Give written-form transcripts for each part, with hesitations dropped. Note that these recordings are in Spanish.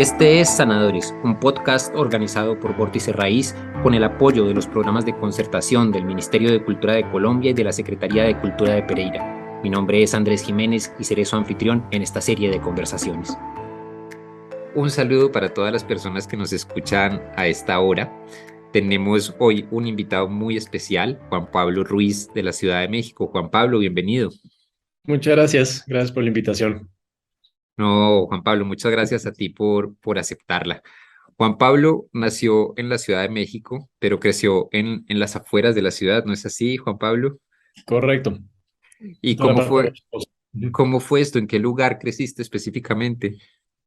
Este es Sanadores, un podcast organizado por Vórtice Raíz con el apoyo de los programas de concertación del Ministerio de Cultura de Colombia y de la Secretaría de Cultura de Pereira. Mi nombre es Andrés Jiménez y seré su anfitrión en esta serie de conversaciones. Un saludo para todas las personas que nos escuchan a esta hora. Tenemos hoy un invitado muy especial, Juan Pablo Ruiz de la Ciudad de México. Juan Pablo, bienvenido. Muchas gracias, gracias por la invitación. No, Juan Pablo, muchas gracias a ti por aceptarla. Juan Pablo nació en la Ciudad de México, pero creció en las afueras de la ciudad, ¿no es así, Juan Pablo? Correcto. ¿Y Toda la parte de Ujú. cómo fue esto? ¿En qué lugar creciste específicamente?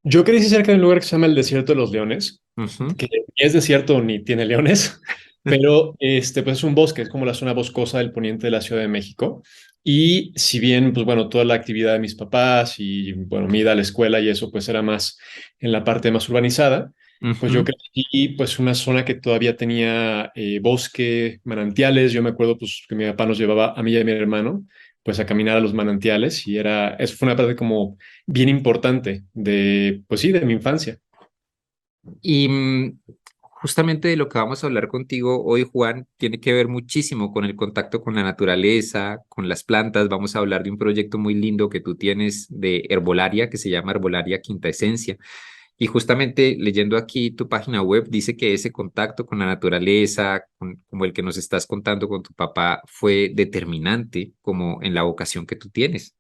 Yo crecí cerca de un lugar que se llama el Desierto de los Leones, Ujú. que ni es desierto ni tiene leones, pero pues es un bosque, es como la zona boscosa del poniente de la Ciudad de México. Y si bien, pues bueno, toda la actividad de mis papás y bueno, mi ida a la escuela y eso, pues era más en la parte más urbanizada, pues yo Ujú. crecí pues una zona que todavía tenía bosque, manantiales. Yo me acuerdo pues que mi papá nos llevaba a mí y a mi hermano pues a caminar a los manantiales y eso fue una parte como bien importante de, pues sí, de mi infancia. Y justamente de lo que vamos a hablar contigo hoy, Juan, tiene que ver muchísimo con el contacto con la naturaleza, con las plantas. Vamos a hablar de un proyecto muy lindo que tú tienes de herbolaria que se llama Herbolaria Quinta Esencia. Y justamente leyendo aquí tu página web, dice que ese contacto con la naturaleza, como el que nos estás contando con tu papá, fue determinante como en la vocación que tú tienes.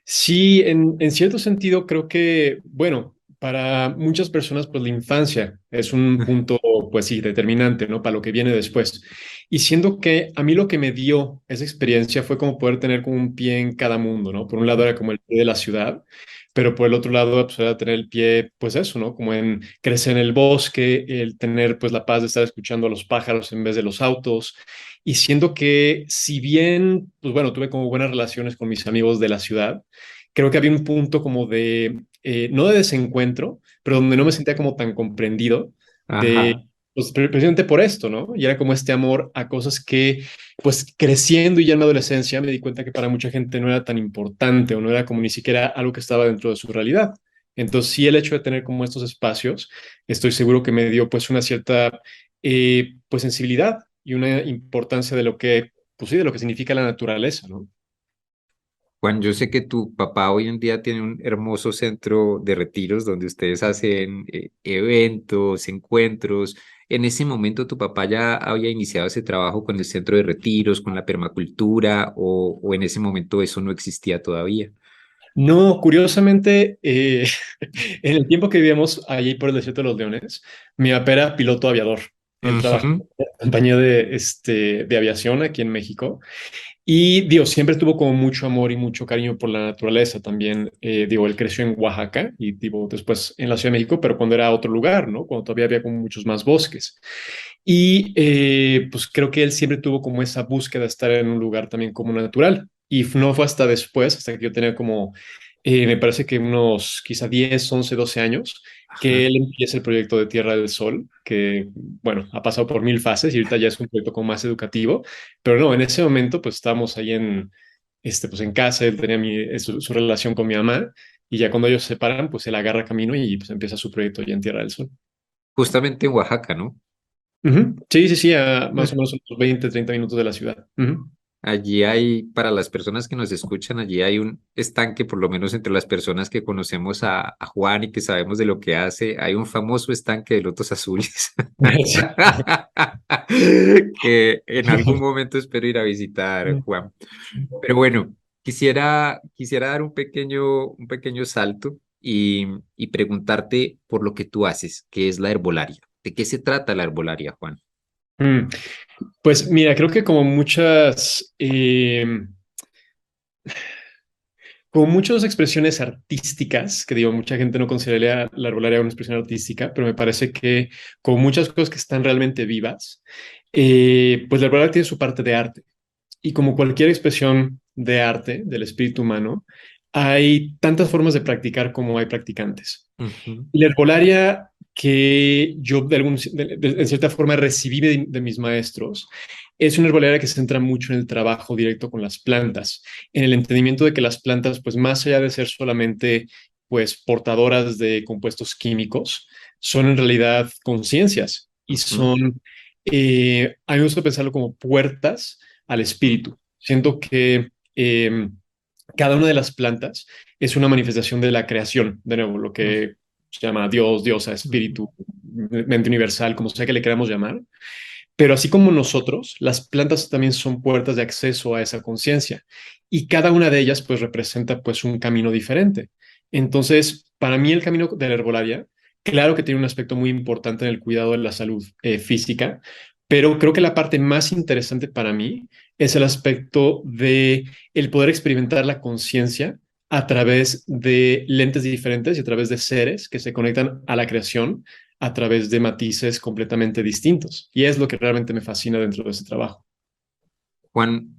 Sí, en cierto sentido creo que, bueno, para muchas personas pues la infancia es un punto pues sí, determinante, ¿no? Para lo que viene después. Y siendo que a mí lo que me dio esa experiencia fue como poder tener como un pie en cada mundo, ¿no? Por un lado era como el pie de la ciudad, pero por el otro lado pues era tener el pie, pues eso, ¿no? Como en crecer en el bosque, el tener pues la paz de estar escuchando a los pájaros en vez de los autos. Y siendo que si bien, pues bueno, tuve como buenas relaciones con mis amigos de la ciudad, creo que había un punto como de, no de desencuentro, pero donde no me sentía como tan comprendido de, Ajá. pues precisamente por esto, ¿no? Y era como este amor a cosas que, pues creciendo y ya en mi adolescencia me di cuenta que para mucha gente no era tan importante o no era como ni siquiera algo que estaba dentro de su realidad. Entonces, sí, el hecho de tener como estos espacios, estoy seguro que me dio pues una cierta, pues sensibilidad y una importancia de lo que, pues sí, de lo que significa la naturaleza, ¿no? Juan, yo sé que tu papá hoy en día tiene un hermoso centro de retiros donde ustedes hacen eventos, encuentros. En ese momento, ¿tu papá ya había iniciado ese trabajo con el centro de retiros, con la permacultura, o en ese momento eso no existía todavía? No, curiosamente, en el tiempo que vivíamos allí por el Desierto de los Leones, mi papá era piloto aviador. Él trabajó Ujú. en una compañía de aviación aquí en México. Y digo, siempre tuvo como mucho amor y mucho cariño por la naturaleza también. Digo, él creció en Oaxaca y digo, después en la Ciudad de México, pero cuando era otro lugar, ¿no? Cuando todavía había como muchos más bosques. Y pues creo que él siempre tuvo como esa búsqueda de estar en un lugar también como natural. Y no fue hasta después, hasta que yo tenía como, me parece que unos quizá 10 11 12 años, que Ajá. él empieza el proyecto de Tierra del Sol, que, bueno, ha pasado por mil fases y ahorita ya es un proyecto como más educativo. Pero no, en ese momento pues estábamos ahí pues en casa, él tenía su relación con mi mamá y ya cuando ellos se separan, pues él agarra camino y pues empieza su proyecto ya en Tierra del Sol. Justamente en Oaxaca, ¿no? Ujú. Sí, sí, sí, a más o menos unos 20 30 minutos de la ciudad. Ujú. Allí hay, para las personas que nos escuchan, allí hay un estanque, por lo menos entre las personas que conocemos a Juan y que sabemos de lo que hace, hay un famoso estanque de lotos azules Sí. que en algún momento espero ir a visitar, Juan. Pero bueno, quisiera dar un pequeño salto y preguntarte por lo que tú haces, que es la herbolaria. ¿De qué se trata la herbolaria, Juan? Mm, Pues mira, creo que como muchas expresiones artísticas, que digo, mucha gente no consideraría la arbolaria una expresión artística, pero me parece que como muchas cosas que están realmente vivas, pues la arbolaria tiene su parte de arte. Y como cualquier expresión de arte del espíritu humano, hay tantas formas de practicar como hay practicantes. Ujú. Y la herbolaria que yo en cierta forma recibí de mis maestros es una herbolaria que se centra mucho en el trabajo directo con las plantas, en el entendimiento de que las plantas, pues más allá de ser solamente pues portadoras de compuestos químicos, son en realidad conciencias y Ujú, son, a mí me gusta pensarlo como puertas al ujú, espíritu. Siento que cada una de las plantas es una manifestación de la creación, de nuevo, lo que se llama Dios, diosa, ujú, espíritu, mente universal, como sea que le queramos llamar. Pero así como nosotros, las plantas también son puertas de acceso a esa conciencia y cada una de ellas pues representa pues un camino diferente. Entonces, para mí el camino de la herbolaria, claro que tiene un aspecto muy importante en el cuidado de la salud física, pero creo que la parte más interesante para mí es el aspecto de el poder experimentar la conciencia a través de lentes diferentes y a través de seres que se conectan a la creación a través de matices completamente distintos. Y es lo que realmente me fascina dentro de ese trabajo. Juan,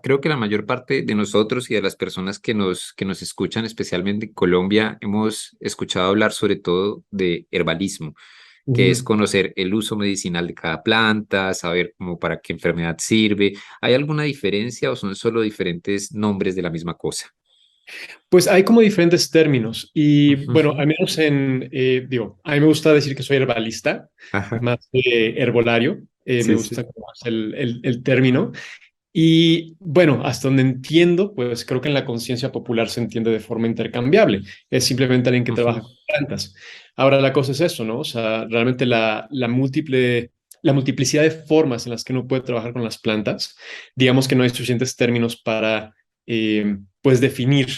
creo que la mayor parte de nosotros y de las personas que nos escuchan, especialmente en Colombia, hemos escuchado hablar sobre todo de herbalismo, que es Ujú. conocer el uso medicinal de cada planta, saber cómo para qué enfermedad sirve. ¿Hay alguna diferencia o son solo diferentes nombres de la misma cosa? Pues hay como diferentes términos y bueno, Ujú. al menos digo, a mí me gusta decir que soy herbalista, Ajá. más que herbolario, me Sí, gusta sí. como más el término. Y bueno, hasta donde entiendo, pues creo que en la conciencia popular se entiende de forma intercambiable. Es simplemente alguien que Ujú, trabaja con plantas. Ahora la cosa es eso, ¿no? O sea, realmente la multiplicidad de formas en las que uno puede trabajar con las plantas, digamos que no hay suficientes términos para, pues, definir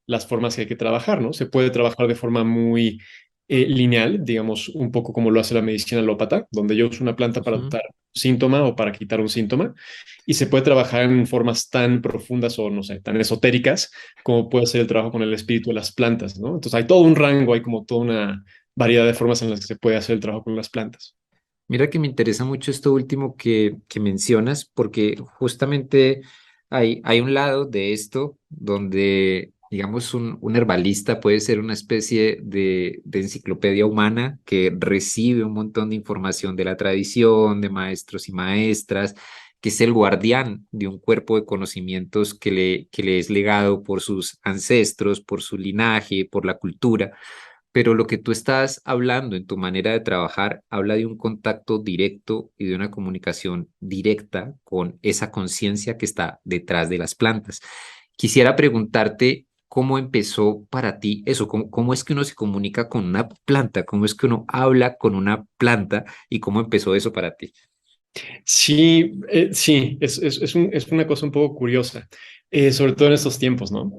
las formas que hay que trabajar, ¿no? Se puede trabajar de forma muy lineal, digamos, un poco como lo hace la medicina alópata, donde yo uso una planta para ujú. tratar un síntoma o para quitar un síntoma y se puede trabajar en formas tan profundas o, no sé, tan esotéricas como puede ser el trabajo con el espíritu de las plantas, ¿no? Entonces hay todo un rango, hay como toda una variedad de formas en las que se puede hacer el trabajo con las plantas. Mira que me interesa mucho esto último que mencionas, porque justamente hay un lado de esto donde, digamos, un herbalista puede ser una especie de enciclopedia humana que recibe un montón de información de la tradición, de maestros y maestras, que es el guardián de un cuerpo de conocimientos que le es legado por sus ancestros, por su linaje, por la cultura, pero lo que tú estás hablando en tu manera de trabajar habla de un contacto directo y de una comunicación directa con esa conciencia que está detrás de las plantas. Quisiera preguntarte cómo empezó para ti eso, cómo es que uno se comunica con una planta, cómo es que uno habla con una planta y cómo empezó eso para ti. Sí, sí, es una cosa un poco curiosa, sobre todo en estos tiempos, ¿no?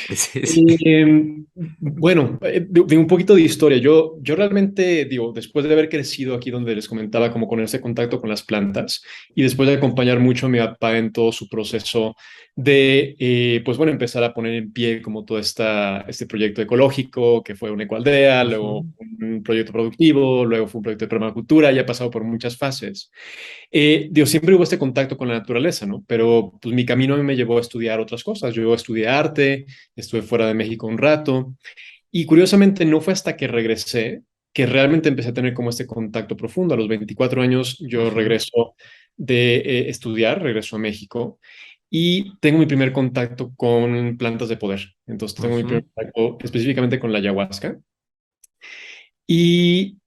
Sí, sí. Bueno, de un poquito de historia. Yo realmente, digo, después de haber crecido aquí donde les comentaba, como con ese contacto con las plantas y después de acompañar mucho a mi papá en todo su proceso de, pues bueno, empezar a poner en pie como todo este proyecto ecológico, que fue una ecoaldea, luego Ujú, un proyecto productivo, luego fue un proyecto de permacultura, y ha pasado por muchas fases. Digo, siempre hubo este contacto con la naturaleza, ¿no? Pero pues mi camino a mí me llevó a estudiar otras cosas. Yo estudié arte, estuve fuera de México un rato y curiosamente no fue hasta que regresé que realmente empecé a tener como este contacto profundo. A los 24 años yo ujú, regreso de estudiar, regreso a México y tengo mi primer contacto con plantas de poder. Entonces tengo mi primer ujú. contacto específicamente con la ayahuasca y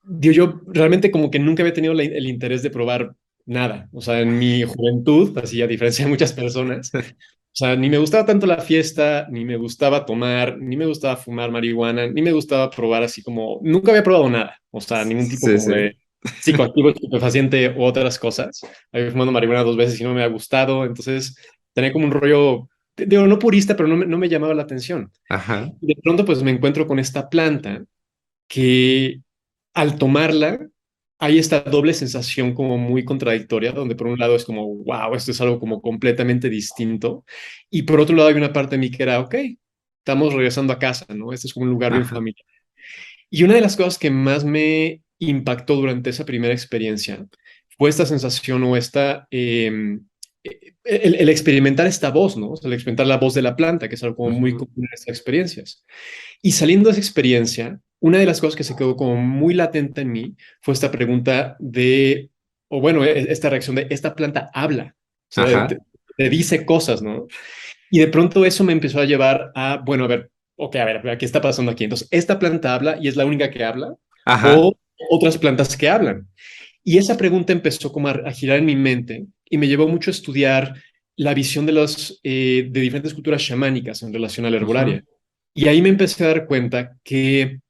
digo, yo realmente como que nunca había tenido el interés de probar nada. O sea, en mi juventud, así a diferencia de muchas personas, o sea, ni me gustaba tanto la fiesta, ni me gustaba tomar, ni me gustaba fumar marihuana, ni me gustaba probar así como, nunca había probado nada. O sea, ningún tipo Sí, como sí. de psicoactivo, estupefaciente u otras cosas. Había fumado marihuana 2 veces y no me ha gustado. Entonces, tenía como un rollo, digo, no purista, pero no me llamaba la atención. Ajá, Y de pronto, pues me encuentro con esta planta que al tomarla hay esta doble sensación como muy contradictoria, donde por un lado es como, wow, esto es algo como completamente distinto, y por otro lado hay una parte de mí que era, ok, estamos regresando a casa, ¿no? Este es como un lugar bien ajá, familiar. Y una de las cosas que más me impactó durante esa primera experiencia fue esta sensación o el experimentar esta voz, ¿no? O sea, el experimentar la voz de la planta, que es algo como muy ujú, común en estas experiencias. Y saliendo de esa experiencia, una de las cosas que se quedó como muy latente en mí fue esta pregunta de, o bueno, esta reacción de, esta planta habla, o sea, ajá. te dice cosas, ¿no? Y de pronto eso me empezó a llevar a, bueno, a ver, ok, a ver, ¿qué está pasando aquí? Entonces, ¿esta planta habla y es la única que habla? Ajá. ¿O otras plantas que hablan? Y esa pregunta empezó como a girar en mi mente y me llevó mucho a estudiar la visión de diferentes culturas chamánicas en relación a la Ujú, herbolaria. Y ahí me empecé a dar cuenta que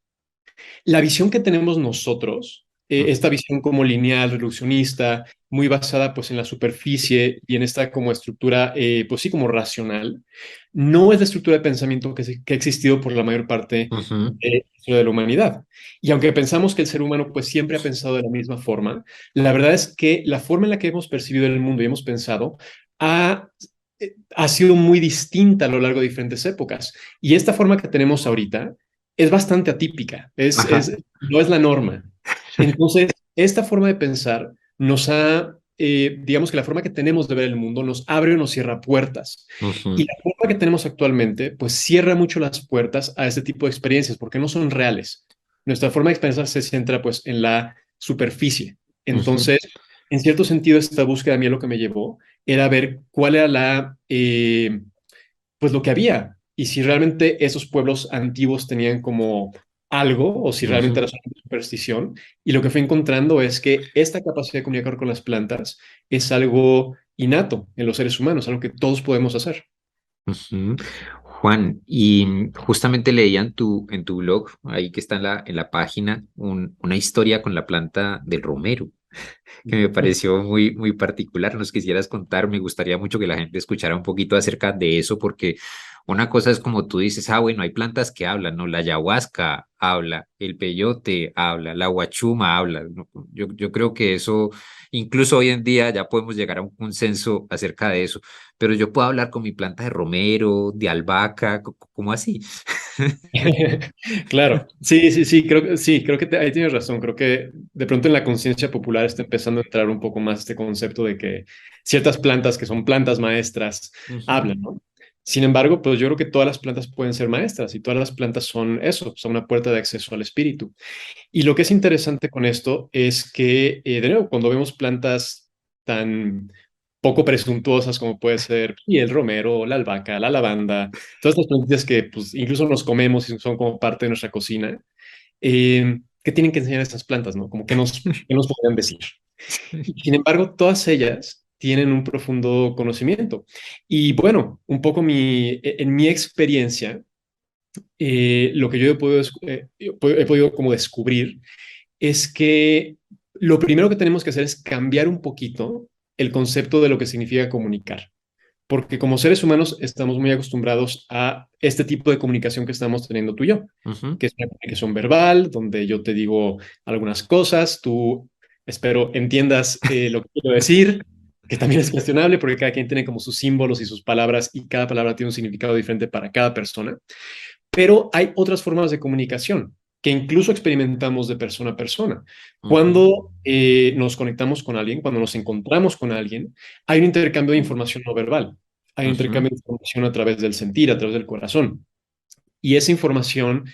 la visión que tenemos nosotros, esta ujú, visión como lineal, reduccionista, muy basada pues en la superficie y en esta como estructura, pues sí, como racional, no es la estructura de pensamiento que ha existido por la mayor parte ujú, de la humanidad. Y aunque pensamos que el ser humano pues siempre ha pensado de la misma forma, la verdad es que la forma en la que hemos percibido el mundo y hemos pensado ha, ha sido muy distinta a lo largo de diferentes épocas. Y esta forma que tenemos ahorita es bastante atípica, ajá, no es la norma. Entonces, esta forma de pensar digamos que la forma que tenemos de ver el mundo nos abre o nos cierra puertas. Y ujú, la forma que tenemos actualmente, pues cierra mucho las puertas a este tipo de experiencias porque no son reales. Nuestra forma de pensar se centra pues en la superficie. ujú, Entonces, en cierto sentido, esta búsqueda a mí lo que me llevó era ver cuál era pues lo que había y si realmente esos pueblos antiguos tenían como algo o si realmente era ujú, solamente superstición. Y lo que fui encontrando es que esta capacidad de comunicar con las plantas es algo innato en los seres humanos, algo que todos podemos hacer. ujú. Juan, y justamente leía en tu blog, ahí que está en la página, una historia con la planta del romero, que me pareció muy, muy particular. ¿Nos quisieras contar? Me gustaría mucho que la gente escuchara un poquito acerca de eso, porque una cosa es como tú dices, ah, bueno, hay plantas que hablan, ¿no? La ayahuasca habla, el peyote habla, la huachuma habla, ¿no? Yo creo que eso, incluso hoy en día ya podemos llegar a un consenso acerca de eso, pero yo puedo hablar con mi planta de romero, de albahaca, ¿cómo así? Claro, sí, creo que ahí tienes razón. Creo que de pronto en la conciencia popular está empezando a entrar un poco más este concepto de que ciertas plantas que son plantas maestras Ujú, hablan, ¿no? Sin embargo, pues yo creo que todas las plantas pueden ser maestras y todas las plantas son eso, son una puerta de acceso al espíritu. Y lo que es interesante con esto es que, de nuevo, cuando vemos plantas tan poco presuntuosas como puede ser y el romero, la albahaca, la lavanda, todas estas plantas que pues, incluso nos comemos y son como parte de nuestra cocina, ¿qué tienen que enseñar esas plantas, no? Como que nos podrían decir. Y, sin embargo, todas ellas tienen un profundo conocimiento. Y bueno, un poco en mi experiencia, lo que yo he podido como descubrir es que lo primero que tenemos que hacer es cambiar un poquito el concepto de lo que significa comunicar, porque como seres humanos estamos muy acostumbrados a este tipo de comunicación que estamos teniendo tú y yo, ujú, que es una comunicación verbal, donde yo te digo algunas cosas, tú espero entiendas lo que quiero decir, que también es cuestionable porque cada quien tiene como sus símbolos y sus palabras y cada palabra tiene un significado diferente para cada persona. Pero hay otras formas de comunicación que incluso experimentamos de persona a persona. ujú, Cuando nos conectamos con alguien, cuando nos encontramos con alguien, hay un intercambio de información no verbal. Hay un ujú, intercambio de información a través del sentir, a través del corazón. Y esa información,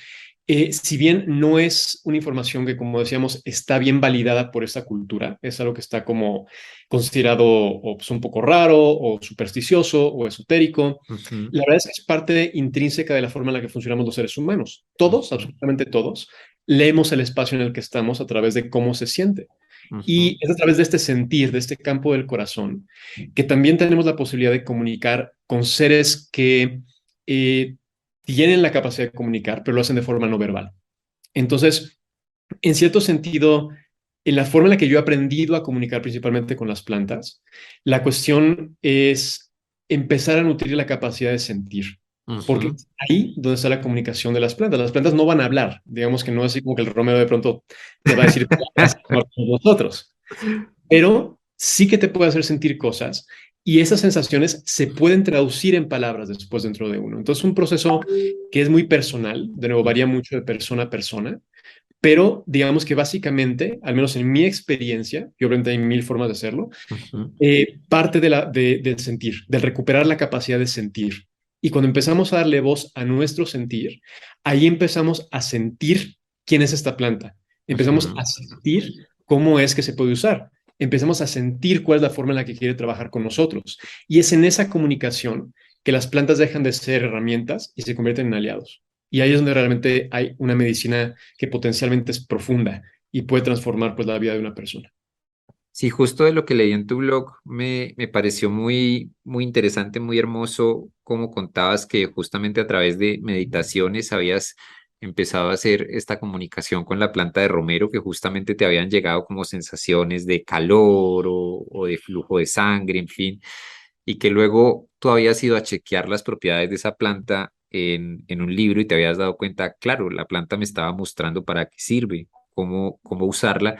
si bien no es una información que, como decíamos, está bien validada por esa cultura, es algo que está como considerado o, pues, un poco raro o supersticioso o esotérico, ujú, la verdad es que es parte intrínseca de la forma en la que funcionamos los seres humanos. Todos, ujú, absolutamente todos, leemos el espacio en el que estamos a través de cómo se siente. ujú, Y es a través de este sentir, de este campo del corazón, que también tenemos la posibilidad de comunicar con seres que eh, tienen la capacidad de comunicar, pero lo hacen de forma no verbal. Entonces, en cierto sentido, en la forma en la que yo he aprendido a comunicar principalmente con las plantas, la cuestión es empezar a nutrir la capacidad de sentir. Porque ujú. es ahí donde está la comunicación de las plantas. Las plantas no van a hablar. Digamos que no es así como que el romero de pronto te va a decir palabras como nosotros, pero sí que te puede hacer sentir cosas y esas sensaciones se pueden traducir en palabras después dentro de uno. Entonces, un proceso que es muy personal, de nuevo, varía mucho de persona a persona, pero digamos que básicamente, al menos en mi experiencia, y obviamente hay mil formas de hacerlo, Ujú, parte del sentir, del recuperar la capacidad de sentir. Y cuando empezamos a darle voz a nuestro sentir, ahí empezamos a sentir quién es esta planta. Empezamos ujú, a sentir cómo es que se puede usar. Empezamos a sentir cuál es la forma en la que quiere trabajar con nosotros. Y es en esa comunicación que las plantas dejan de ser herramientas y se convierten en aliados. Y ahí es donde realmente hay una medicina que potencialmente es profunda y puede transformar pues la vida de una persona. Sí, justo de lo que leí en tu blog me pareció muy interesante, muy hermoso cómo contabas que justamente a través de meditaciones habías empezado a hacer esta comunicación con la planta de romero, que justamente te habían llegado como sensaciones de calor o de flujo de sangre, en fin, y que luego tú habías ido a chequear las propiedades de esa planta en un libro y te habías dado cuenta, claro, la planta me estaba mostrando para qué sirve, cómo usarla.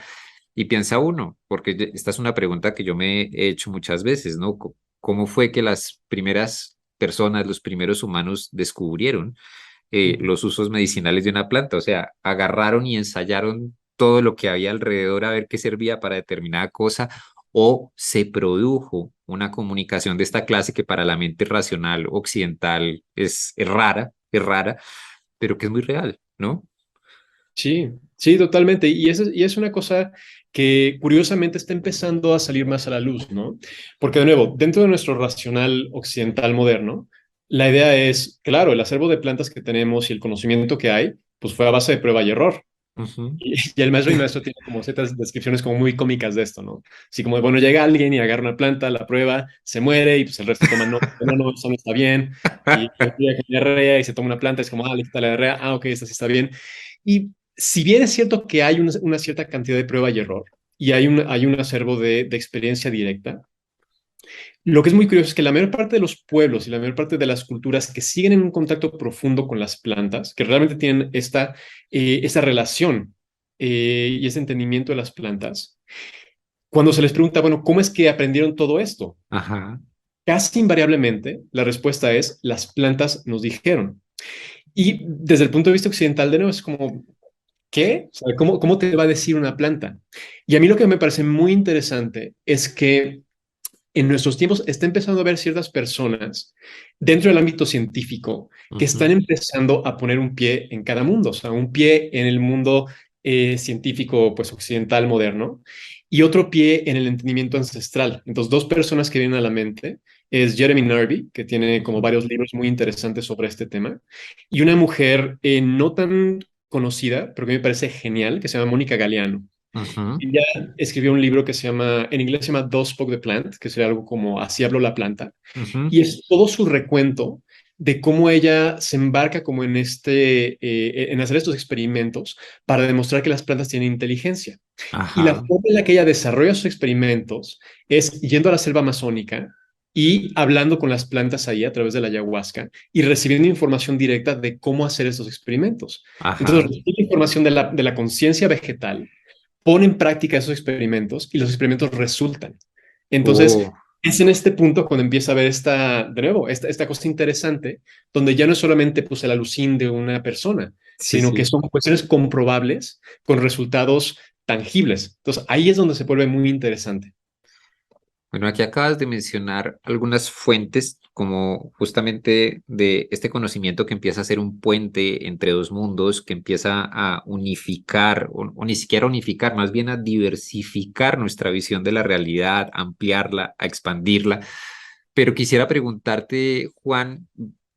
Y piensa uno, porque esta es una pregunta que yo me he hecho muchas veces, ¿no? ¿Cómo fue que las primeras personas, los primeros humanos descubrieron los usos medicinales de una planta? O sea, agarraron y ensayaron todo lo que había alrededor a ver qué servía para determinada cosa, o se produjo una comunicación de esta clase que para la mente racional occidental es rara, pero que es muy real, ¿no? Sí, sí, totalmente. Y es una cosa que curiosamente está empezando a salir más a la luz, ¿no? Porque de nuevo, dentro de nuestro racional occidental moderno, la idea es, claro, el acervo de plantas que tenemos y el conocimiento que hay, pues fue a base de prueba y error. Ujú. Y el maestro y maestro tiene como ciertas descripciones como muy cómicas de esto, ¿no? Así como, bueno, llega alguien y agarra una planta, la prueba, se muere y pues el resto toma no, no, no, eso no está bien. Y llega con diarrea y se toma una planta, es como, ah, le quita la diarrea, ah, ok, esta sí está bien. Y si bien es cierto que hay una cierta cantidad de prueba y error y hay un acervo de experiencia directa, lo que es muy curioso es que la mayor parte de los pueblos y la mayor parte de las culturas que siguen en un contacto profundo con las plantas, que realmente tienen esta relación y ese entendimiento de las plantas, cuando se les pregunta, bueno, ¿cómo es que aprendieron todo esto? Ajá, Casi invariablemente la respuesta es, las plantas nos dijeron. Y desde el punto de vista occidental, de nuevo, es como, ¿qué? O sea, ¿cómo te va a decir una planta? Y a mí lo que me parece muy interesante es que en nuestros tiempos está empezando a haber ciertas personas dentro del ámbito científico que están ujú, empezando a poner un pie en cada mundo, o sea, un pie en el mundo científico pues occidental moderno y otro pie en el entendimiento ancestral. Entonces, dos personas que vienen a la mente es Jeremy Narby, que tiene como ujú, varios libros muy interesantes sobre este tema, y una mujer no tan conocida, pero que me parece genial, que se llama Mónica Galeano. ujú. Ella escribió un libro que se llama, en inglés se llama Thus Spoke the Plant, que sería algo como Así habló la planta, Ujú. y es todo su recuento de cómo ella se embarca como en en hacer estos experimentos para demostrar que las plantas tienen inteligencia. Y la Ajá, forma en la que ella desarrolla sus experimentos es yendo a la selva amazónica y hablando con las plantas ahí a través de la ayahuasca y recibiendo información directa de cómo hacer estos experimentos. Entonces, ajá. recibe información de de la conciencia vegetal, pone en práctica esos experimentos y los experimentos resultan. Entonces, Oh, es en este punto cuando empieza a ver de nuevo, esta cosa interesante, donde ya no es solamente pues, el alucín de una persona, sí, sino que sí. son cuestiones comprobables con resultados tangibles. Entonces, ahí es donde se vuelve muy interesante. Bueno, aquí acabas de mencionar algunas fuentes como justamente de este conocimiento que empieza a ser un puente entre dos mundos, que empieza a unificar, o ni siquiera unificar, más bien a diversificar nuestra visión de la realidad, a ampliarla, a expandirla. Pero quisiera preguntarte, Juan,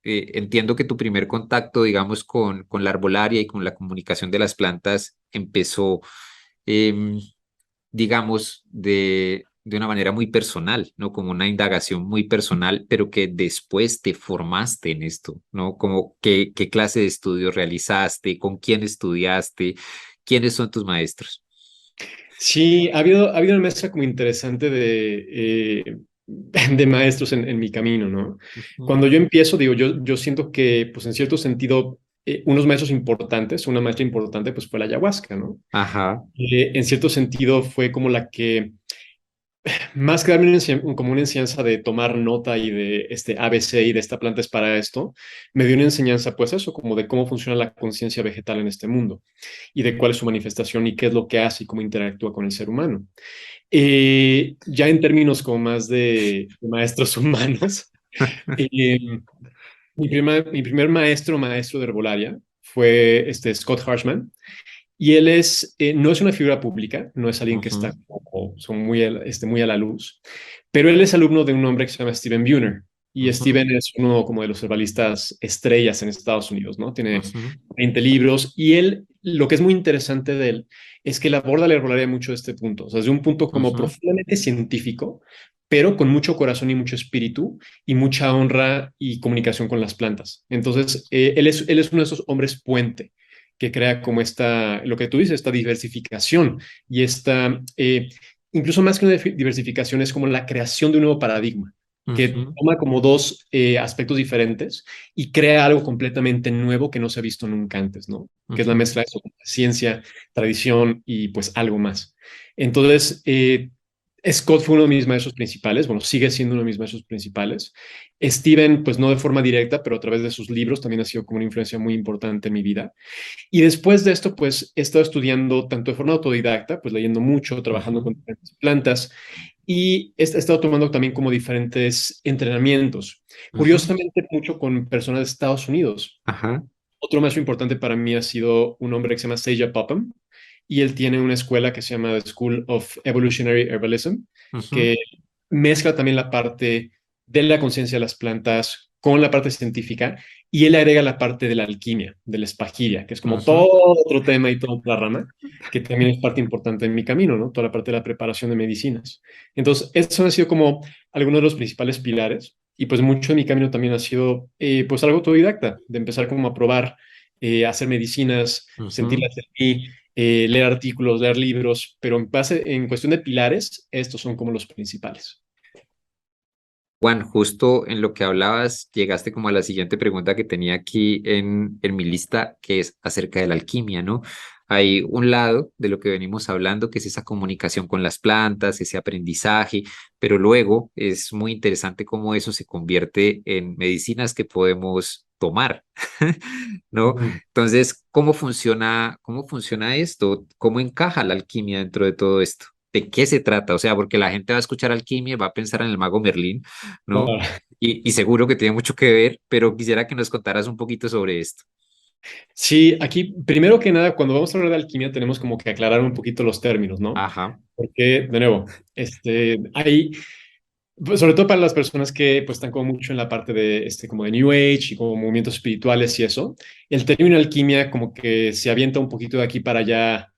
entiendo que tu primer contacto, digamos, con la arbolaria y con la comunicación de las plantas empezó, em, digamos, de una manera muy personal, ¿no? Como una indagación muy personal, pero que después te formaste en esto, ¿no? Como qué clase de estudios realizaste, con quién estudiaste, quiénes son tus maestros. Sí, ha habido una mezcla como interesante de maestros en mi camino, ¿no? Ujú. Cuando yo empiezo, digo, yo siento que, pues en cierto sentido, unos maestros importantes, una maestra importante, pues fue la ayahuasca, ¿no? Ajá, En cierto sentido fue como la que, más que darme como una enseñanza de tomar nota y de este ABC y de esta planta es para esto, me dio una enseñanza, pues eso, como de cómo funciona la conciencia vegetal en este mundo y de cuál es su manifestación y qué es lo que hace y cómo interactúa con el ser humano. Ya en términos como más de maestros humanos, eh, mi primer maestro de herbolaria fue Scott Harshman, y él no es una figura pública, no es alguien que está ujú, como, son muy, muy a la luz, pero él es alumno de un hombre que se llama Steven Buhner. Y Ujú, Steven es uno como de los herbalistas estrellas en Estados Unidos, ¿no? Tiene ujú, 20 libros y él, lo que es muy interesante de él es que él aborda la herbolaria mucho de este punto, o sea, desde un punto como ujú, profundamente científico, pero con mucho corazón y mucho espíritu y mucha honra y comunicación con las plantas. Entonces, él es uno de esos hombres puente que crea como esta, lo que tú dices, esta diversificación y esta, incluso más que una diversificación, es como la creación de un nuevo paradigma que ujú, toma como dos aspectos diferentes y crea algo completamente nuevo que no se ha visto nunca antes, ¿no? Que es la ujú, mezcla de eso, ciencia, tradición y pues algo más. Entonces, Scott fue uno de mis maestros principales, bueno, sigue siendo uno de mis maestros principales. Steven, pues no de forma directa, pero a través de sus libros también ha sido como una influencia muy importante en mi vida. Y después de esto, pues he estado estudiando tanto de forma autodidacta, pues leyendo mucho, trabajando ujú, con diferentes plantas y he estado tomando también como diferentes entrenamientos. ujú. Curiosamente, mucho con personas de Estados Unidos. Ajá. Otro maestro importante para mí ha sido un hombre que se llama Seija Popham y él tiene una escuela que se llama The School of Evolutionary Herbalism, Ujú, que mezcla también la parte de la conciencia de las plantas con la parte científica y él agrega la parte de la alquimia, de la espagiria, que es como ujú. todo otro tema y toda otra rama, que también es parte importante en mi camino, ¿no? Toda la parte de la preparación de medicinas. Entonces, estos han sido como algunos de los principales pilares y pues mucho de mi camino también ha sido pues algo autodidacta, de empezar como a probar, hacer medicinas, Ujú. sentirlas en mí, leer artículos, leer libros, pero en cuestión de pilares, estos son como los principales. Juan, justo en lo que hablabas, llegaste como a la siguiente pregunta que tenía aquí en mi lista, que es acerca de la alquimia, ¿no? Hay un lado de lo que venimos hablando, que es esa comunicación con las plantas, ese aprendizaje, pero luego es muy interesante cómo eso se convierte en medicinas que podemos tomar, ¿no? Ujú. Entonces, cómo funciona esto? ¿Cómo encaja la alquimia dentro de todo esto? ¿De qué se trata? O sea, porque la gente va a escuchar alquimia y va a pensar en el mago Merlín, ¿no? Claro. Y seguro que tiene mucho que ver, pero quisiera que nos contaras un poquito sobre esto. Sí, aquí, primero que nada, cuando vamos a hablar de alquimia, tenemos como que aclarar un poquito los términos, ¿no? Ajá. Porque, de nuevo, hay, pues, sobre todo para las personas que pues están como mucho en la parte de, como de New Age y como movimientos espirituales y eso, el término alquimia como que se avienta un poquito de aquí para allá,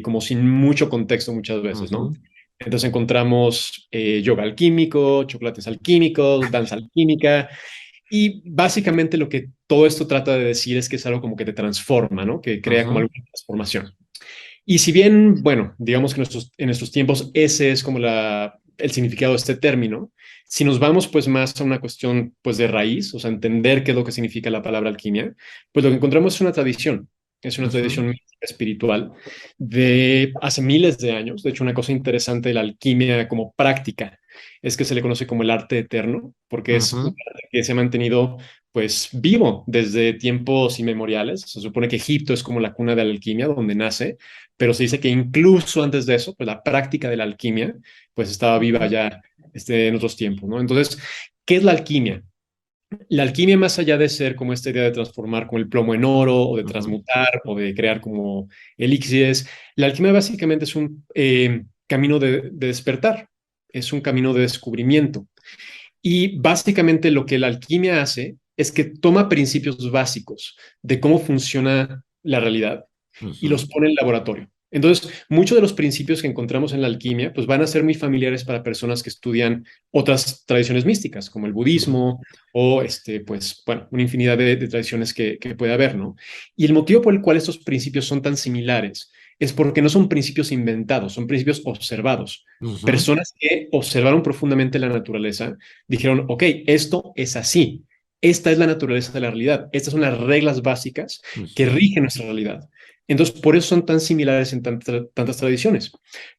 como sin mucho contexto muchas veces, ¿no? Ujú, Entonces encontramos yoga alquímico, chocolates alquímicos, danza alquímica, y básicamente lo que todo esto trata de decir es que es algo como que te transforma, ¿no? Que crea como ujú, alguna transformación. Y si bien, bueno, digamos que en nuestros tiempos ese es como el significado de este término, si nos vamos pues más a una cuestión pues de raíz, o sea, entender qué es lo que significa la palabra alquimia, pues lo que encontramos es una ujú, tradición mística espiritual de hace miles de años. De hecho, una cosa interesante de la alquimia como práctica es que se le conoce como el arte eterno, porque es un ujú, arte que se ha mantenido pues vivo desde tiempos inmemoriales. Se supone que Egipto es como la cuna de la alquimia, donde nace, pero se dice que incluso antes de eso, pues la práctica de la alquimia, pues estaba viva ujú, ya en otros tiempos, ¿no? Entonces, ¿qué es la alquimia? La alquimia, más allá de ser como esta idea de transformar como el plomo en oro, o de ujú, transmutar, o de crear como elixires, la alquimia básicamente es un camino de despertar, es un camino de descubrimiento. Y básicamente lo que la alquimia hace es que toma principios básicos de cómo funciona la realidad y los ujú, pone en el laboratorio. Entonces, muchos de los principios que encontramos en la alquimia, pues van a ser muy familiares para personas que estudian otras tradiciones místicas, como el ujú, budismo o, pues, bueno, una infinidad de tradiciones que puede haber, ¿no? Y el motivo por el cual estos principios son tan similares es porque no son principios inventados, son principios observados. ujú, Personas que observaron profundamente la naturaleza dijeron, ok, esto es así. Esta es la naturaleza de la realidad. Estas son las reglas básicas que ujú, rigen nuestra realidad. Entonces, por eso son tan similares en tantas tradiciones.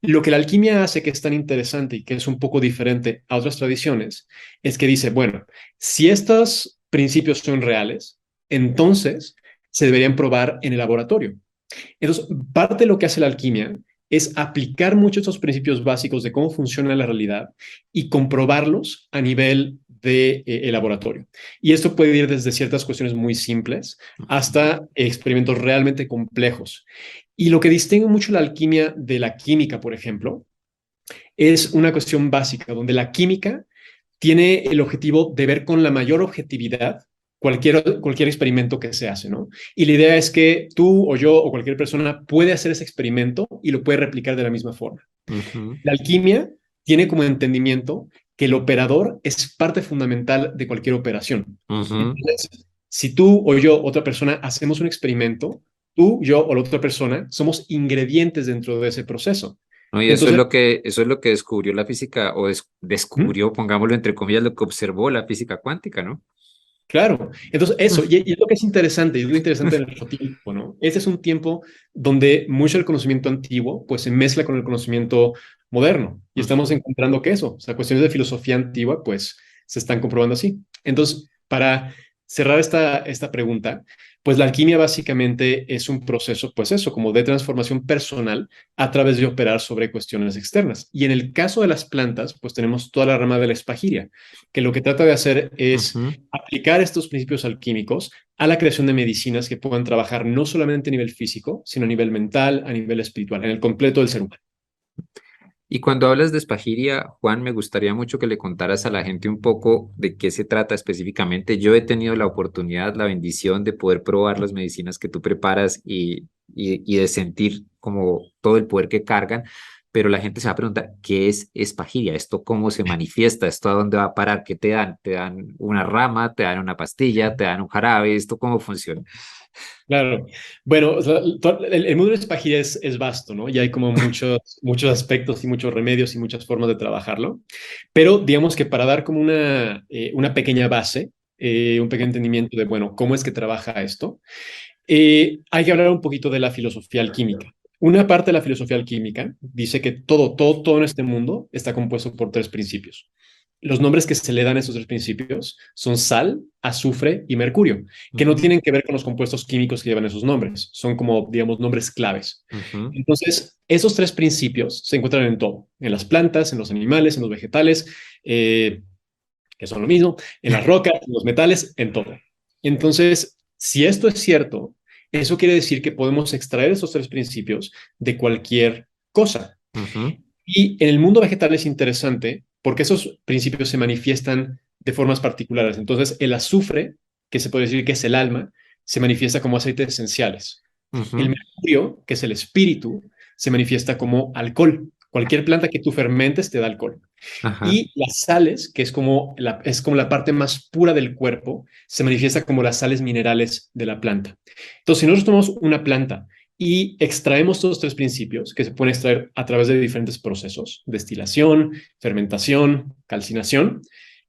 Lo que la alquimia hace que es tan interesante y que es un poco diferente a otras tradiciones es que dice, bueno, si estos principios son reales, entonces se deberían probar en el laboratorio. Entonces, parte de lo que hace la alquimia es aplicar muchos de estos principios básicos de cómo funciona la realidad y comprobarlos a nivel de el laboratorio. Y esto puede ir desde ciertas cuestiones muy simples ujú, hasta experimentos realmente complejos. Y lo que distingue mucho la alquimia de la química, por ejemplo, es una cuestión básica, donde la química tiene el objetivo de ver con la mayor objetividad cualquier experimento que se hace, ¿no? Y la idea es que tú o yo o cualquier persona puede hacer ese experimento y lo puede replicar de la misma forma. Ujú, La alquimia tiene como entendimiento que el operador es parte fundamental de cualquier operación. ujú. Entonces, si tú o yo, otra persona, hacemos un experimento, tú, yo o la otra persona somos ingredientes dentro de ese proceso. No, y Entonces, eso es lo que descubrió la física, o ¿mm? descubrió, pongámoslo entre comillas, lo que observó la física cuántica, ¿no? Claro, entonces eso, y es lo que es interesante, y es lo interesante de nuestro tiempo, ¿no? Este es un tiempo donde mucho del conocimiento antiguo, pues se mezcla con el conocimiento moderno, y estamos Ujú. encontrando que eso, o sea, cuestiones de filosofía antigua, pues se están comprobando así. Entonces, para cerrar esta pregunta, pues la alquimia básicamente es un proceso, pues eso, como de transformación personal a través de operar sobre cuestiones externas. Y en el caso de las plantas, pues tenemos toda la rama de la espagiria, que lo que trata de hacer es Ujú. aplicar estos principios alquímicos a la creación de medicinas que puedan trabajar no solamente a nivel físico, sino a nivel mental, a nivel espiritual, en el completo del ser humano. Y cuando hablas de espagiria, Juan, me gustaría mucho que le contaras a la gente un poco de qué se trata específicamente. Yo he tenido la oportunidad, la bendición de poder probar las medicinas que tú preparas y de sentir como todo el poder que cargan, pero la gente se va a preguntar, ¿qué es espagiria? ¿Esto cómo se manifiesta? ¿Esto a dónde va a parar? ¿Qué te dan? ¿Te dan una rama? ¿Te dan una pastilla? ¿Te dan un jarabe? ¿Esto cómo funciona? Claro. Bueno, o sea, el mundo de la espagiria es vasto, ¿no? Y hay como muchos aspectos y muchos remedios y muchas formas de trabajarlo. Pero digamos que para dar como una pequeña base, un pequeño entendimiento de, bueno, cómo es que trabaja esto, hay que hablar un poquito de la filosofía alquímica. Una parte de la filosofía alquímica dice que todo en este mundo está compuesto por tres principios. Los nombres que se le dan a esos tres principios son sal, azufre y mercurio, que no Ujú, tienen que ver con los compuestos químicos que llevan esos nombres. Son como, digamos, nombres claves. ujú. Entonces, esos tres principios se encuentran en todo, en las plantas, en los animales, en los vegetales, eh, que son lo mismo, en las rocas, en los metales, en todo. Entonces, si esto es cierto, eso quiere decir que podemos extraer esos tres principios de cualquier cosa. Ujú, Y en el mundo vegetal es interesante porque esos principios se manifiestan de formas particulares. Entonces, el azufre, que se puede decir que es el alma, se manifiesta como aceites esenciales. El ujú. mercurio, que es el espíritu, se manifiesta como alcohol. Cualquier planta que tú fermentes te da alcohol. Ajá. Y las sales, que es como la parte más pura del cuerpo, se manifiesta como las sales minerales de la planta. Entonces, si nosotros tomamos una planta y extraemos estos tres principios, que se pueden extraer a través de diferentes procesos, destilación, fermentación, calcinación,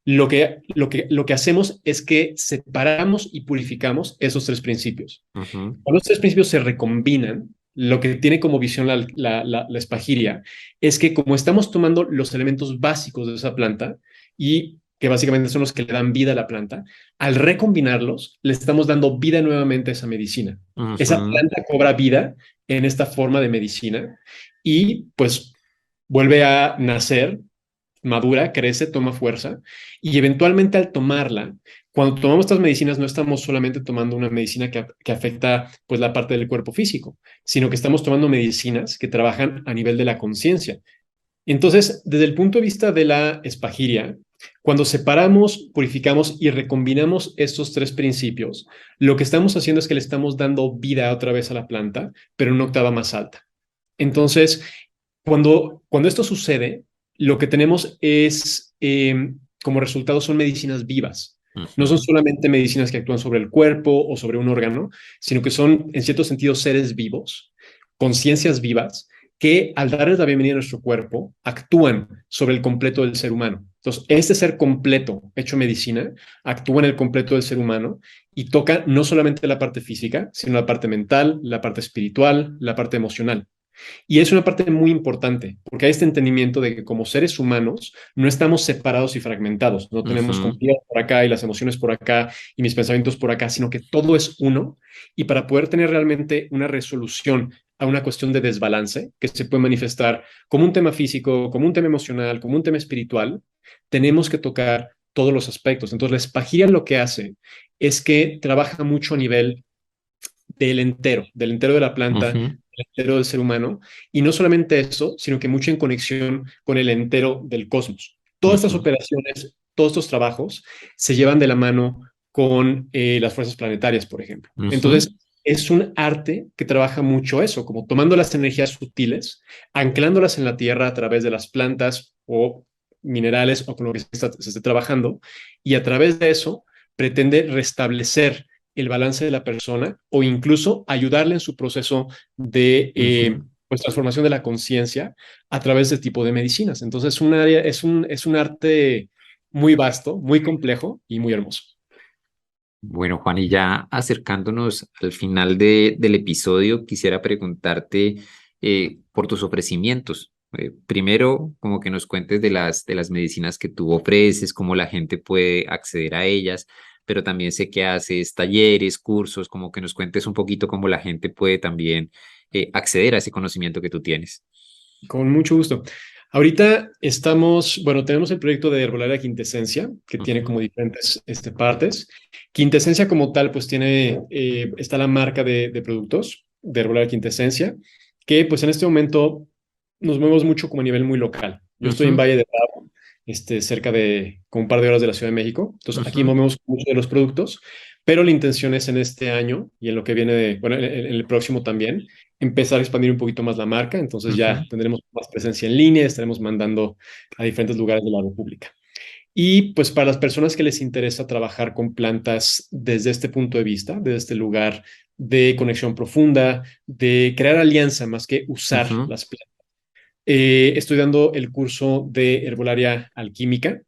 lo que hacemos es que separamos y purificamos esos tres principios. Ujú, Cuando los tres principios se recombinan, lo que tiene como visión la espagiria es que como estamos tomando los elementos básicos de esa planta y que básicamente son los que le dan vida a la planta, al recombinarlos, le estamos dando vida nuevamente a esa medicina. Esa ujú. planta cobra vida en esta forma de medicina y pues vuelve a nacer, madura, crece, toma fuerza y eventualmente al tomarla, cuando tomamos estas medicinas no estamos solamente tomando una medicina que afecta pues la parte del cuerpo físico, sino que estamos tomando medicinas que trabajan a nivel de la conciencia. Entonces, desde el punto de vista de la espagiria, cuando separamos, purificamos y recombinamos estos tres principios, lo que estamos haciendo es que le estamos dando vida otra vez a la planta, pero en una octava más alta. Entonces, cuando esto sucede, lo que tenemos es, como resultado, son medicinas vivas. No son Ujú, solamente medicinas que actúan sobre el cuerpo o sobre un órgano, sino que son, en cierto sentido, seres vivos, conciencias vivas, que al darles la bienvenida a nuestro cuerpo, actúan sobre el completo del ser humano. Entonces, este ser completo, hecho medicina, actúa en el completo del ser humano y toca no solamente la parte física, sino la parte mental, la parte espiritual, la parte emocional. Y es una parte muy importante, porque hay este entendimiento de que como seres humanos no estamos separados y fragmentados, no tenemos ujú, comida por acá y las emociones por acá y mis pensamientos por acá, sino que todo es uno. Y para poder tener realmente una resolución a una cuestión de desbalance que se puede manifestar como un tema físico, como un tema emocional, como un tema espiritual, tenemos que tocar todos los aspectos. Entonces, la espagiria lo que hace es que trabaja mucho a nivel del entero de la planta, ujú, del entero del ser humano, y no solamente eso, sino que mucho en conexión con el entero del cosmos. Todas estas ujú. operaciones todos estos trabajos se llevan de la mano con las fuerzas planetarias, por ejemplo. Ujú, Entonces, es un arte que trabaja mucho eso, como tomando las energías sutiles, anclándolas en la tierra a través de las plantas o minerales o con lo que se esté trabajando, y a través de eso pretende restablecer el balance de la persona o incluso ayudarle en su proceso de ujú. pues, transformación de la conciencia a través de tipo de medicinas. Entonces, es un arte muy vasto, muy complejo y muy hermoso. Bueno, Juan, y ya acercándonos al final del episodio, quisiera preguntarte por tus ofrecimientos. Primero, como que nos cuentes de las medicinas que tú ofreces, cómo la gente puede acceder a ellas, pero también sé que haces talleres, cursos, como que nos cuentes un poquito cómo la gente puede también acceder a ese conocimiento que tú tienes. Con mucho gusto. Ahorita estamos, bueno, tenemos el proyecto de Herbolaria Quintesencia, que tiene Ujú, como diferentes partes. Quintesencia como tal, pues tiene, está la marca de productos de Herbolaria Quintesencia, que pues en este momento nos movemos mucho como a nivel muy local. Yo estoy en ujú, Valle de Bravo, cerca de, con un par de horas de la Ciudad de México. Entonces aquí ujú, movemos mucho de los productos, pero la intención es en este año y en lo que viene de, bueno, en el próximo también empezar a expandir un poquito más la marca, entonces ujú, ya tendremos más presencia en línea, estaremos mandando a diferentes lugares de la República. Y pues para las personas que les interesa trabajar con plantas desde este punto de vista, desde este lugar de conexión profunda, de crear alianza más que usar ujú. las plantas, estoy dando el curso de herbolaria alquímica,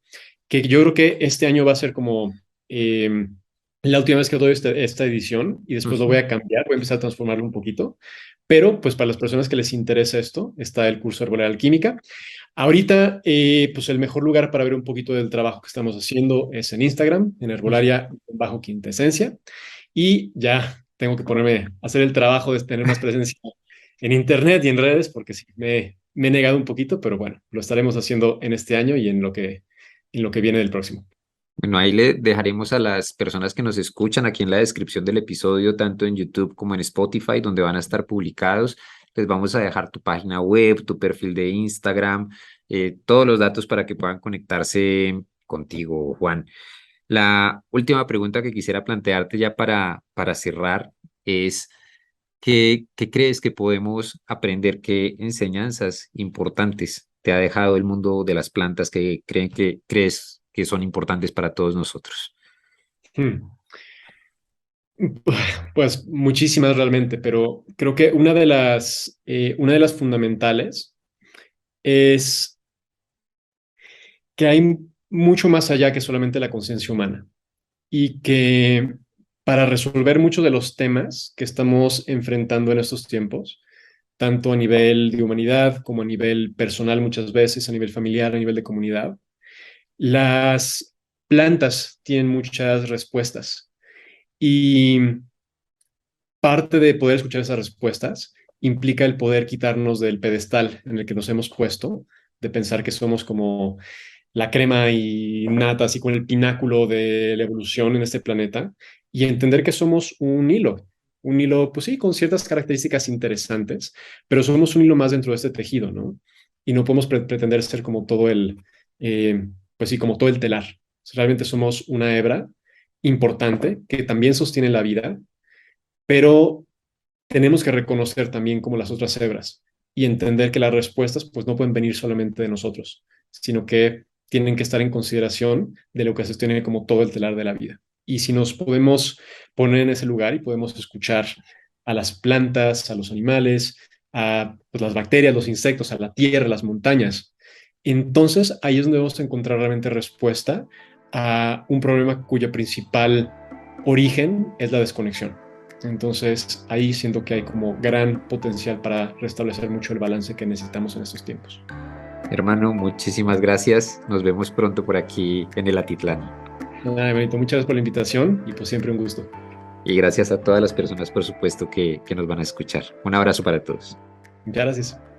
que yo creo que este año va a ser como la última vez que doy esta edición y después lo voy Ujú, a cambiar, voy a empezar a transformarlo un poquito. Pero pues para las personas que les interesa esto, está el curso de herbolaria alquímica. Ahorita, pues el mejor lugar para ver un poquito del trabajo que estamos haciendo es en Instagram, en ujú. herbolaria bajo quintesencia. Y ya tengo que ponerme a hacer el trabajo de tener más presencia en internet y en redes, porque sí, me he negado un poquito, pero bueno, lo estaremos haciendo en este año y en lo que viene del próximo. Bueno, ahí le dejaremos a las personas que nos escuchan aquí en la descripción del episodio, tanto en YouTube como en Spotify, donde van a estar publicados. Les vamos a dejar tu página web, tu perfil de Instagram, todos los datos para que puedan conectarse contigo, Juan. La última pregunta que quisiera plantearte ya para cerrar es, ¿qué crees que podemos aprender? ¿Qué enseñanzas importantes te ha dejado el mundo de las plantas que crees que son importantes para todos nosotros? Hmm. Pues muchísimas realmente, pero creo que una de las fundamentales es que hay mucho más allá que solamente la conciencia humana y que para resolver muchos de los temas que estamos enfrentando en estos tiempos, tanto a nivel de humanidad como a nivel personal muchas veces, a nivel familiar, a nivel de comunidad, las plantas tienen muchas respuestas y parte de poder escuchar esas respuestas implica el poder quitarnos del pedestal en el que nos hemos puesto, de pensar que somos como la crema y nata, así con el pináculo de la evolución en este planeta, y entender que somos un hilo, pues sí, con ciertas características interesantes, pero somos un hilo más dentro de este tejido, ¿no? Y no podemos pretender ser como todo pues sí, como todo el telar. Realmente somos una hebra importante que también sostiene la vida, pero tenemos que reconocer también como las otras hebras y entender que las respuestas pues no pueden venir solamente de nosotros, sino que tienen que estar en consideración de lo que se tiene como todo el telar de la vida. Y si nos podemos poner en ese lugar y podemos escuchar a las plantas, a los animales, a pues, las bacterias, los insectos, a la tierra, las montañas, entonces ahí es donde vamos a encontrar realmente respuesta a un problema cuya principal origen es la desconexión. Entonces ahí siento que hay como gran potencial para restablecer mucho el balance que necesitamos en estos tiempos. Hermano, muchísimas gracias. Nos vemos pronto por aquí en el Atitlán. Nada, Benito, muchas gracias por la invitación y pues siempre un gusto. Y gracias a todas las personas, por supuesto, que nos van a escuchar. Un abrazo para todos. Muchas gracias.